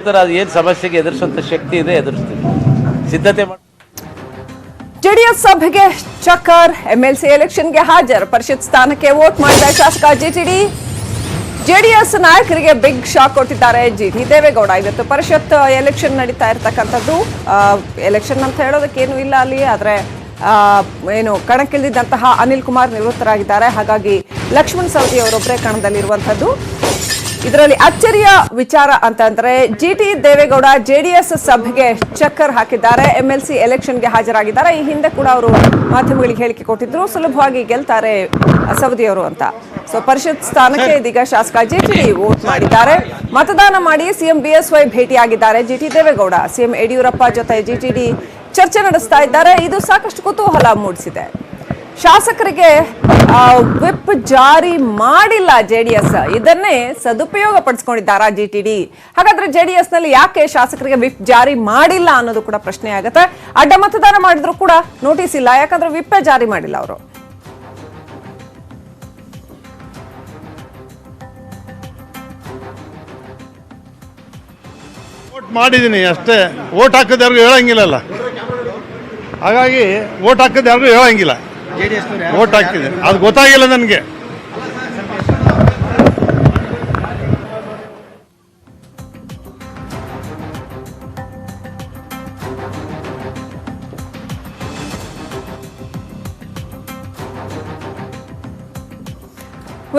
ಏನು ಸಮಸ್ಯೆಗೆ ಎದುರಿಸುವಂತ ಶಕ್ತಿ ಇದೆ, ಎದುರಿಸ್ತೀವಿ, ಸಿದ್ಧತೆ ಮಾಡಿ. ಜೆಡಿಎಸ್ ಸಭೆಗೆ ಚಕ್ಕರ್, ಎಂಎಲ್ಸಿ ಎಲೆಕ್ಷನ್ಗೆ ಹಾಜರು, ಪರಿಷತ್ ಸ್ಥಾನಕ್ಕೆ ವೋಟ್ ಮಾಡಿದ ಶಾಸಕ ಜಿಟಿಡಿ. ಜೆಡಿಎಸ್ ನಾಯಕರಿಗೆ ಬಿಗ್ ಶಾಕ್ ಕೊಟ್ಟಿದ್ದಾರೆ ಜಿಟಿ ದೇವೇಗೌಡ. ಇವತ್ತು ಪರಿಷತ್ ಎಲೆಕ್ಷನ್ ನಡೀತಾ ಇರತಕ್ಕಂಥದ್ದು. ಎಲೆಕ್ಷನ್ ಅಂತ ಹೇಳೋದಕ್ಕೇನು ಇಲ್ಲ ಅಲ್ಲಿ, ಆದರೆ ಏನು ಕಣಕ್ಕಿಳಿದಿದ್ದಂತಹ ಅನಿಲ್ ಕುಮಾರ್ ನಿವೃತ್ತರಾಗಿದ್ದಾರೆ. ಹಾಗಾಗಿ ಲಕ್ಷ್ಮಣ್ ಸವದಿ ಅವರೊಬ್ಬರೇ ಕಣದಲ್ಲಿರುವಂಥದ್ದು. ಇದರಲ್ಲಿ ಅಚ್ಚರಿಯ ವಿಚಾರ ಅಂತಂದ್ರೆ ಜಿಟಿ ದೇವೇಗೌಡ ಜೆಡಿಎಸ್ ಸಭೆಗೆ ಚಕ್ಕರ್ ಹಾಕಿದ್ದಾರೆ, ಎಂಎಲ್ಸಿ ಎಲೆಕ್ಷನ್ಗೆ ಹಾಜರಾಗಿದ್ದಾರೆ. ಈ ಹಿಂದೆ ಕೂಡ ಅವರು ಮಾಧ್ಯಮಗಳಿಗೆ ಹೇಳಿಕೆ ಕೊಟ್ಟಿದ್ರು, ಸುಲಭವಾಗಿ ಗೆಲ್ತಾರೆ ಸವದಿಯವರು ಅಂತ. ಸೊ ಪರಿಷತ್ ಸ್ಥಾನಕ್ಕೆ ಇದೀಗ ಶಾಸಕ ಜಿಟಿ ವೋಟ್ ಮಾಡಿದ್ದಾರೆ. ಮತದಾನ ಮಾಡಿ ಸಿಎಂ ಬಿಎಸ್ವೈ ಭೇಟಿಯಾಗಿದ್ದಾರೆ ಜಿಟಿ ದೇವೇಗೌಡ. ಸಿಎಂ ಯಡಿಯೂರಪ್ಪ ಜೊತೆ ಜಿಟಿಡಿ ಚರ್ಚೆ ನಡೆಸ್ತಾ ಇದ್ದಾರೆ. ಇದು ಸಾಕಷ್ಟು ಕುತೂಹಲ ಮೂಡಿಸಿದೆ. ಶಾಸಕರಿಗೆ ವಿಪ್ ಜಾರಿ ಮಾಡಿಲ್ಲ ಜೆಡಿಎಸ್, ಇದನ್ನೇ ಸದುಪಯೋಗ ಪಡಿಸ್ಕೊಂಡಿದ್ದಾರಾ ಜಿಟಿಡಿ? ಹಾಗಾದ್ರೆ ಜೆಡಿಎಸ್ ನಲ್ಲಿ ಯಾಕೆ ಶಾಸಕರಿಗೆ ವಿಪ್ ಜಾರಿ ಮಾಡಿಲ್ಲ ಅನ್ನೋದು ಕೂಡ ಪ್ರಶ್ನೆ ಆಗುತ್ತೆ. ಅಡ್ಡ ಮತದಾನ ಮಾಡಿದ್ರು ಕೂಡ ನೋಟಿಸ್ ಇಲ್ಲ, ಯಾಕಂದ್ರೆ ವಿಪ್ ಜಾರಿ ಮಾಡಿಲ್ಲ ಅವರು. ವೋಟ್ ಮಾಡಿದ್ದೀನಿ ಅಷ್ಟೇ, ವೋಟ್ ಹಾಕಿದ ಯಾರಿಗೂ ಹೇಳಂಗಿಲ್ಲಲ್ಲ. ಹಾಗಾಗಿ ವೋಟ್ ಹಾಕಿದ ಯಾರಿಗೂ ಹೇಳಂಗಿಲ್ಲ, ವೋಟ್ ಹಾಕಿದ್ದೀನಿ ಅದು ಗೊತ್ತಾಗಿಲ್ಲ ನನಗೆ.